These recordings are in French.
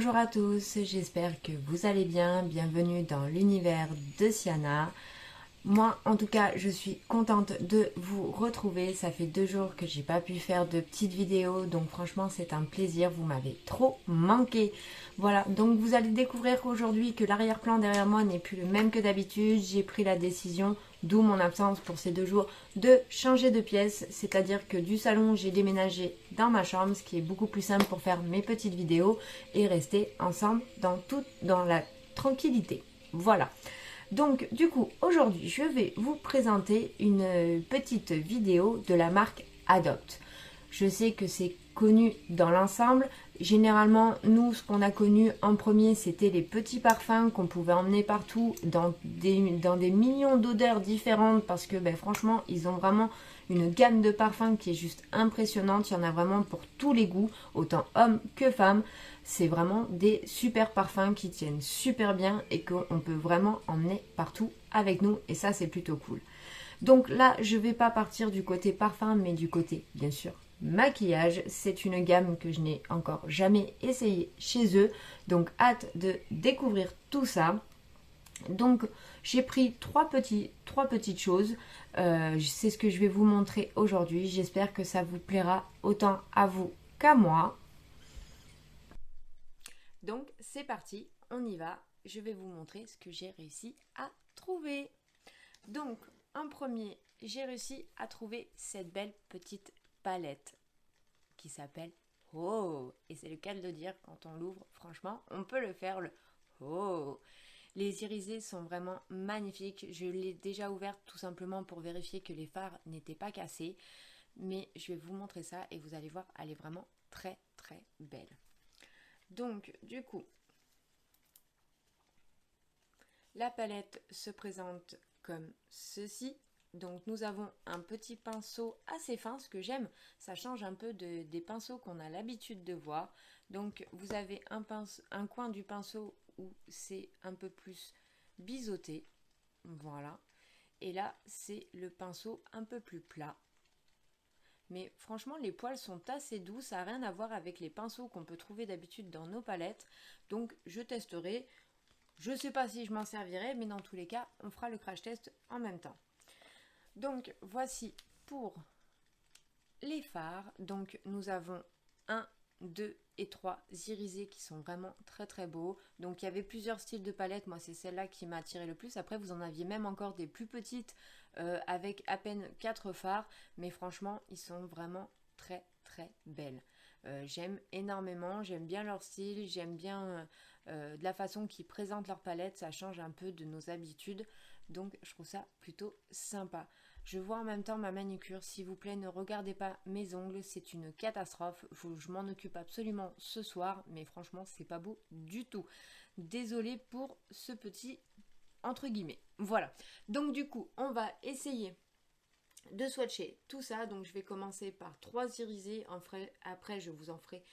Bonjour à tous, j'espère que vous allez bien. Bienvenue dans l'univers de Siana. Moi, en tout cas, je suis contente de vous retrouver. Ça fait 2 jours que j'ai pas pu faire de petites vidéos, donc franchement, c'est un plaisir. Vous m'avez trop manqué. Voilà, donc vous allez découvrir aujourd'hui que l'arrière-plan derrière moi n'est plus le même que d'habitude. J'ai pris la décision, d'où mon absence pour ces 2 jours, de changer de pièce. C'est-à-dire que du salon, j'ai déménagé dans ma chambre, ce qui est beaucoup plus simple pour faire mes petites vidéos et rester ensemble dans la tranquillité. Voilà. Donc du coup aujourd'hui je vais vous présenter une petite vidéo de la marque Adopt. Je sais que c'est connu dans l'ensemble. Généralement nous ce qu'on a connu en premier c'était les petits parfums qu'on pouvait emmener partout dans des millions d'odeurs différentes parce que franchement ils ont vraiment une gamme de parfums qui est juste impressionnante. Il y en a vraiment pour tous les goûts, autant hommes que femmes. C'est vraiment des super parfums qui tiennent super bien et qu'on peut vraiment emmener partout avec nous. Et ça, c'est plutôt cool. Donc là, je ne vais pas partir du côté parfum, mais du côté, bien sûr, maquillage. C'est une gamme que je n'ai encore jamais essayé chez eux. Donc, hâte de découvrir tout ça. Donc, j'ai pris trois petites choses. C'est ce que je vais vous montrer aujourd'hui. J'espère que ça vous plaira autant à vous qu'à moi. Donc c'est parti, on y va. Je vais vous montrer ce que j'ai réussi à trouver. Donc en premier, j'ai réussi à trouver cette belle petite palette qui s'appelle Oh. Et c'est le cas de le dire quand on l'ouvre, franchement, on peut le faire le Oh. Les irisés sont vraiment magnifiques. Je l'ai déjà ouverte tout simplement pour vérifier que les fards n'étaient pas cassés. Mais je vais vous montrer ça et vous allez voir, elle est vraiment très très belle. Donc du coup, la palette se présente comme ceci. Donc nous avons un petit pinceau assez fin, ce que j'aime, ça change un peu des pinceaux qu'on a l'habitude de voir. Donc vous avez un coin du pinceau où c'est un peu plus biseauté, voilà. Et là c'est le pinceau un peu plus plat. Mais franchement les poils sont assez doux, ça n'a rien à voir avec les pinceaux qu'on peut trouver d'habitude dans nos palettes. Donc je testerai. Je ne sais pas si je m'en servirai, mais dans tous les cas, on fera le crash test en même temps. Donc, voici pour les fards. Donc, nous avons 1, 2 et 3 irisés qui sont vraiment très très beaux. Donc, il y avait plusieurs styles de palettes. Moi, c'est celle-là qui m'a attiré le plus. Après, vous en aviez même encore des plus petites avec à peine 4 fards. Mais franchement, ils sont vraiment très très belles. J'aime énormément, j'aime bien leur style, j'aime bien de la façon qu'ils présentent leur palette, ça change un peu de nos habitudes, donc je trouve ça plutôt sympa. Je vois en même temps ma manucure, s'il vous plaît ne regardez pas mes ongles, c'est une catastrophe, je m'en occupe absolument ce soir, mais franchement c'est pas beau du tout. Désolée pour ce petit entre guillemets. Voilà, donc du coup on va essayer de swatcher tout ça. Donc je vais commencer par 3 irisés, après je vous en ferai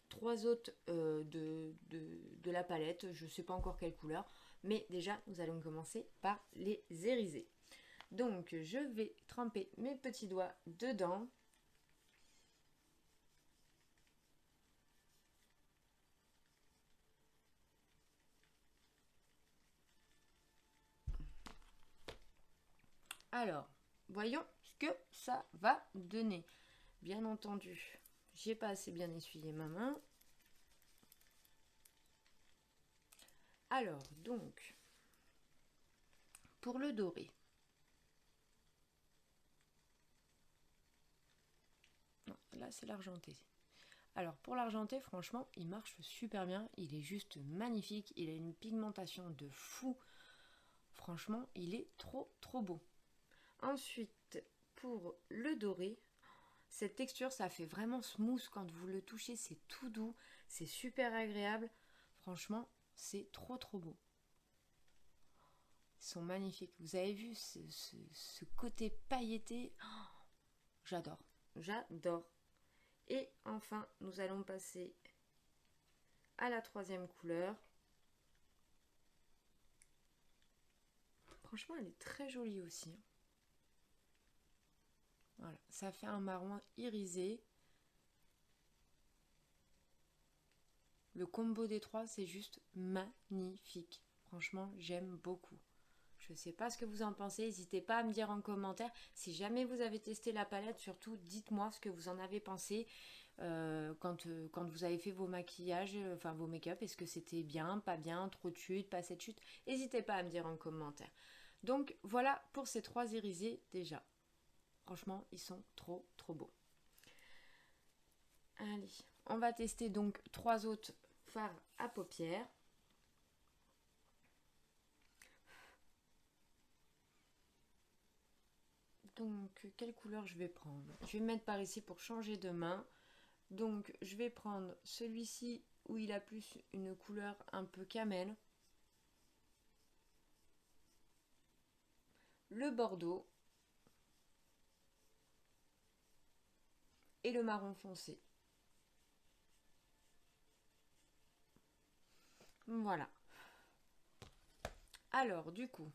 3 autres de la palette, je ne sais pas encore quelle couleur, mais déjà nous allons commencer par les irisés. Donc je vais tremper mes petits doigts dedans. Alors, voyons ce que ça va donner. Bien entendu, j'ai pas assez bien essuyé ma main. Alors, donc, pour le doré, non, là c'est l'argenté. Alors pour l'argenté, franchement, il marche super bien. Il est juste magnifique. Il a une pigmentation de fou. Franchement, il est trop trop beau. Ensuite, pour le doré, cette texture, ça fait vraiment smooth quand vous le touchez. C'est tout doux. C'est super agréable. Franchement, c'est trop trop beau. Ils sont magnifiques. Vous avez vu ce côté pailleté? Oh, j'adore. J'adore. Et enfin, nous allons passer à la 3e couleur. Franchement, elle est très jolie aussi. Voilà, ça fait un marron irisé. Le combo des trois, c'est juste magnifique. Franchement, j'aime beaucoup. Je ne sais pas ce que vous en pensez, n'hésitez pas à me dire en commentaire. Si jamais vous avez testé la palette, surtout dites-moi ce que vous en avez pensé quand vous avez fait vos maquillages, enfin vos make-up. Est-ce que c'était bien, pas bien, trop de chute, pas assez de chute? N'hésitez pas à me dire en commentaire. Donc voilà pour ces 3 irisés déjà. Franchement, ils sont trop beaux. Allez, on va tester donc 3 autres fards à paupières. Donc, quelle couleur je vais prendre? Je vais me mettre par ici pour changer de main. Donc, je vais prendre celui-ci où il a plus une couleur un peu camel. Le bordeaux. Et le marron foncé. Voilà. Alors, du coup,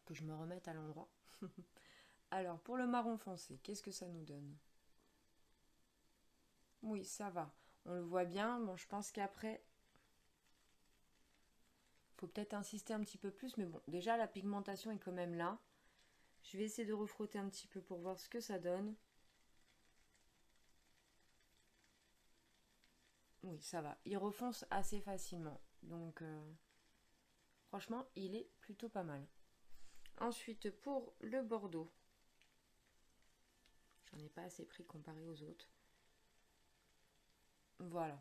que je me remette à l'endroit. Alors, pour le marron foncé, qu'est-ce que ça nous donne? Oui, ça va. On le voit bien. Bon, je pense qu'après, faut peut-être insister un petit peu plus. Mais bon, déjà, la pigmentation est quand même là. Je vais essayer de refrotter un petit peu pour voir ce que ça donne. Oui, ça va. Il refonce assez facilement. Donc, franchement, il est plutôt pas mal. Ensuite, pour le bordeaux. J'en ai pas assez pris comparé aux autres. Voilà.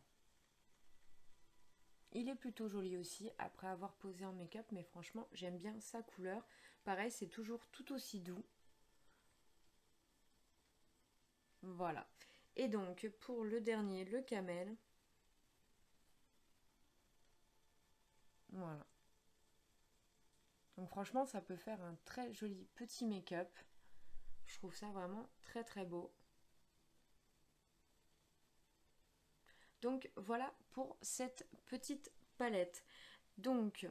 Il est plutôt joli aussi après avoir posé en make-up, mais franchement, j'aime bien sa couleur. Pareil, c'est toujours tout aussi doux. Voilà. Et donc, pour le dernier, le camel. Voilà. Donc franchement, ça peut faire un très joli petit make-up. Je trouve ça vraiment très beau. Donc voilà pour cette petite palette. Donc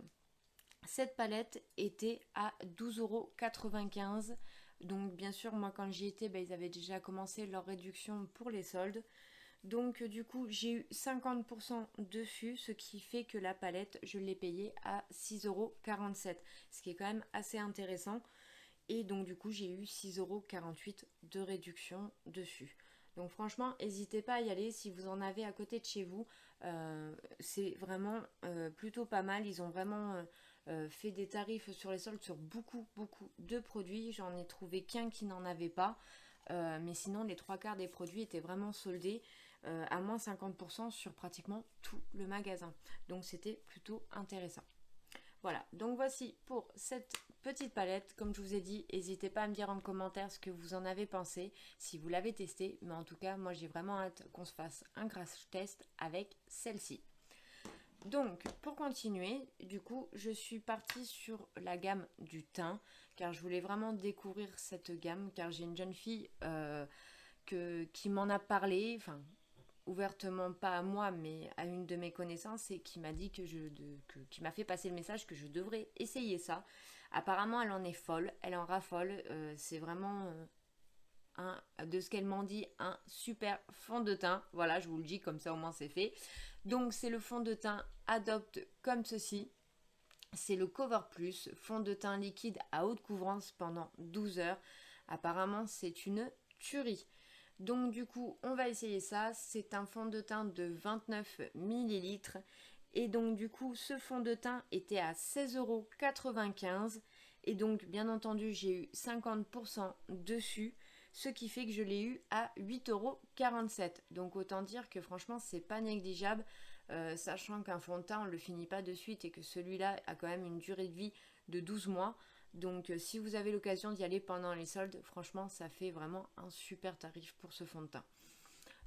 cette palette était à 12,95 €. Donc bien sûr, moi quand j'y étais, ils avaient déjà commencé leur réduction pour les soldes. Donc du coup, j'ai eu 50% dessus, ce qui fait que la palette, je l'ai payée à 6,47 €, ce qui est quand même assez intéressant. Et donc du coup, j'ai eu 6,48 € de réduction dessus. Donc franchement, n'hésitez pas à y aller si vous en avez à côté de chez vous. C'est vraiment plutôt pas mal. Ils ont vraiment fait des tarifs sur les soldes sur beaucoup de produits. J'en ai trouvé qu'un qui n'en avait pas. Mais sinon, les 3/4 des produits étaient vraiment soldés à moins 50% sur pratiquement tout le magasin. Donc c'était plutôt intéressant. Voilà, donc voici pour cette petite palette. Comme je vous ai dit, n'hésitez pas à me dire en commentaire ce que vous en avez pensé, si vous l'avez testé. Mais en tout cas, moi j'ai vraiment hâte qu'on se fasse un crash test avec celle-ci. Donc, pour continuer, du coup, je suis partie sur la gamme du teint, car je voulais vraiment découvrir cette gamme, car j'ai une jeune fille qui m'en a parlé, enfin, ouvertement pas à moi, mais à une de mes connaissances, et qui m'a dit qui m'a fait passer le message que je devrais essayer ça. Apparemment, elle en est folle, elle en raffole, c'est vraiment... de ce qu'elle m'en dit, un super fond de teint. Voilà, je vous le dis, comme ça au moins c'est fait. Donc c'est le fond de teint Adopte comme ceci. C'est le Cover Plus, fond de teint liquide à haute couvrance pendant 12 heures. Apparemment c'est une tuerie. Donc du coup on va essayer ça. C'est un fond de teint de 29 ml. Et donc du coup ce fond de teint était à 16,95 €. Et donc bien entendu j'ai eu 50% dessus, ce qui fait que je l'ai eu à 8,47 €. Donc autant dire que franchement c'est pas négligeable, sachant qu'un fond de teint on le finit pas de suite et que celui-là a quand même une durée de vie de 12 mois. Donc si vous avez l'occasion d'y aller pendant les soldes, franchement ça fait vraiment un super tarif pour ce fond de teint.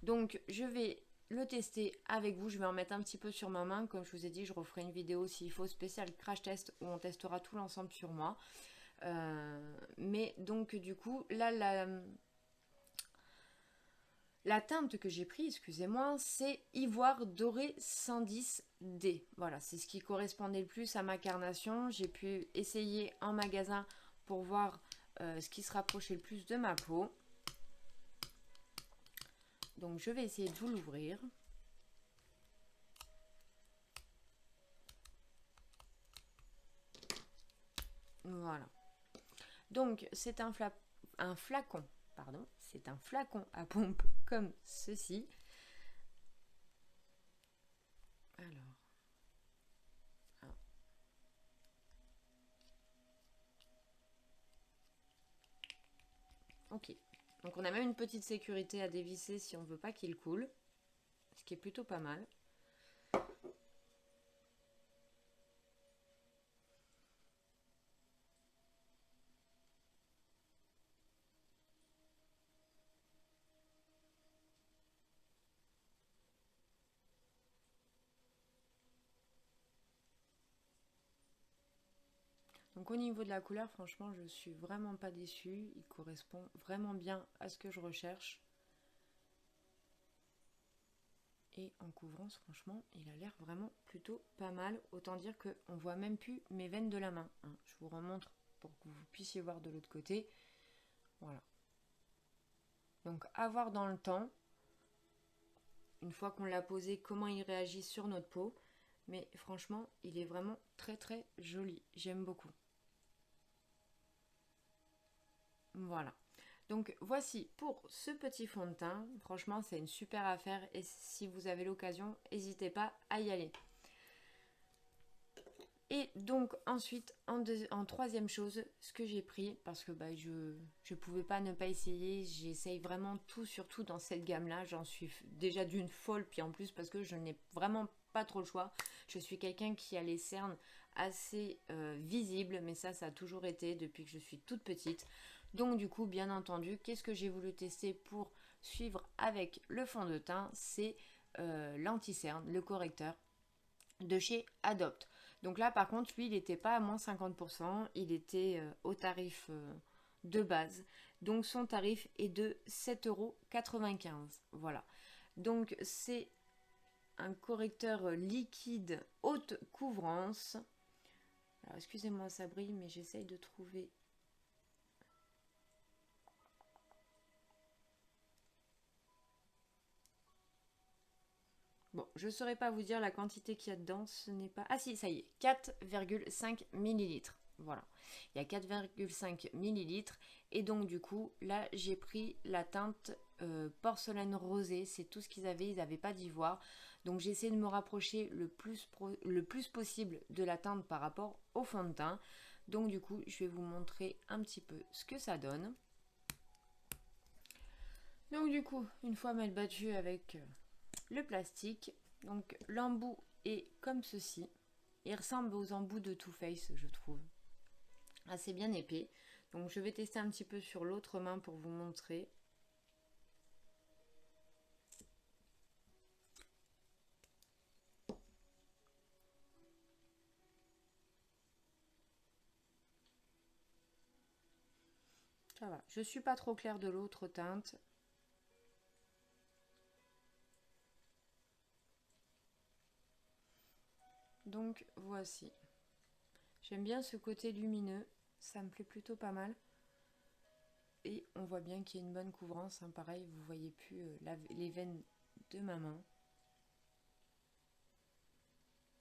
Donc je vais le tester avec vous, je vais en mettre un petit peu sur ma main. Comme je vous ai dit, je referai une vidéo s'il faut spécial crash test où on testera tout l'ensemble sur moi. Mais donc du coup là la teinte que j'ai pris, excusez-moi, c'est Ivoire Doré 110D. Voilà, c'est ce qui correspondait le plus à ma carnation. J'ai pu essayer en magasin pour voir ce qui se rapprochait le plus de ma peau. Donc je vais essayer de vous l'ouvrir. Voilà. Donc c'est un flacon, pardon, c'est un flacon à pompe comme ceci. Alors, ok. Donc on a même une petite sécurité à dévisser si on veut pas qu'il coule, ce qui est plutôt pas mal. Donc au niveau de la couleur, franchement, je suis vraiment pas déçue. Il correspond vraiment bien à ce que je recherche. Et en couvrance, franchement, il a l'air vraiment plutôt pas mal. Autant dire qu'on voit même plus mes veines de la main. Hein. Je vous remontre pour que vous puissiez voir de l'autre côté. Voilà. Donc à voir dans le temps, une fois qu'on l'a posé, comment il réagit sur notre peau. Mais franchement, il est vraiment très très joli. J'aime beaucoup. Voilà. Donc voici pour ce petit fond de teint. Franchement, c'est une super affaire et si vous avez l'occasion, n'hésitez pas à y aller. Et donc ensuite, en troisième chose, ce que j'ai pris, parce que je pouvais pas ne pas essayer, j'essaye vraiment tout, surtout dans cette gamme-là. J'en suis déjà d'une folle, puis en plus parce que je n'ai vraiment pas trop le choix. Je suis quelqu'un qui a les cernes assez visibles, mais ça a toujours été depuis que je suis toute petite. Donc du coup, bien entendu, qu'est-ce que j'ai voulu tester pour suivre avec le fond de teint? C'est l'anti-cerne, le correcteur de chez Adopt. Donc là, par contre, lui, il n'était pas à moins 50%, il était au tarif de base. Donc son tarif est de 7,95 €. Voilà. Donc c'est un correcteur liquide haute couvrance. Alors excusez-moi, ça brille, mais j'essaye de trouver... Bon, je ne saurais pas vous dire la quantité qu'il y a dedans, ce n'est pas... Ah si, ça y est, 4,5 ml. Voilà, il y a 4,5 ml. Et donc du coup, là, j'ai pris la teinte porcelaine rosée. C'est tout ce qu'ils avaient, ils n'avaient pas d'ivoire. Donc j'ai essayé de me rapprocher le plus possible de la teinte par rapport au fond de teint. Donc du coup, je vais vous montrer un petit peu ce que ça donne. Donc du coup, une fois mal battu avec... le plastique, donc l'embout est comme ceci. Il ressemble aux embouts de Too Faced, je trouve. Assez bien épais. Donc je vais tester un petit peu sur l'autre main pour vous montrer. Ça va. Je suis pas trop claire de l'autre teinte. Donc voici. J'aime bien ce côté lumineux, ça me plaît plutôt pas mal. Et on voit bien qu'il y a une bonne couvrance, hein. Pareil, vous voyez plus les veines de ma main.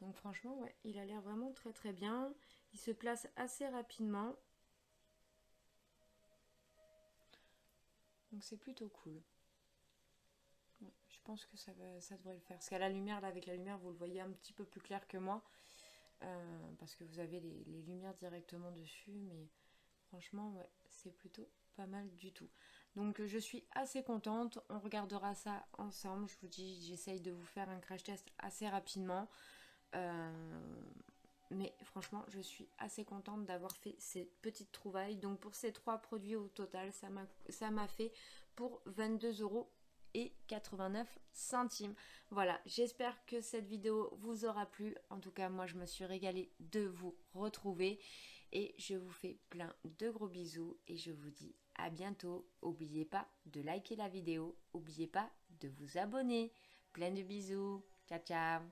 Donc franchement, ouais, il a l'air vraiment très très bien. Il se place assez rapidement. Donc c'est plutôt cool. Ouais, je pense que ça devrait le faire. Parce qu'à la lumière, là, avec la lumière, vous le voyez un petit peu plus clair que moi. Parce que vous avez les lumières directement dessus. Mais franchement, ouais, c'est plutôt pas mal du tout. Donc je suis assez contente. On regardera ça ensemble. Je vous dis, j'essaye de vous faire un crash test assez rapidement. Mais franchement, je suis assez contente d'avoir fait cette petite trouvaille. Donc pour ces 3 produits au total, ça m'a fait pour 22,89 €. Voilà, j'espère que cette vidéo vous aura plu. En tout cas, moi, je me suis régalée de vous retrouver. Et je vous fais plein de gros bisous. Et je vous dis à bientôt. N'oubliez pas de liker la vidéo. N'oubliez pas de vous abonner. Plein de bisous. Ciao, ciao.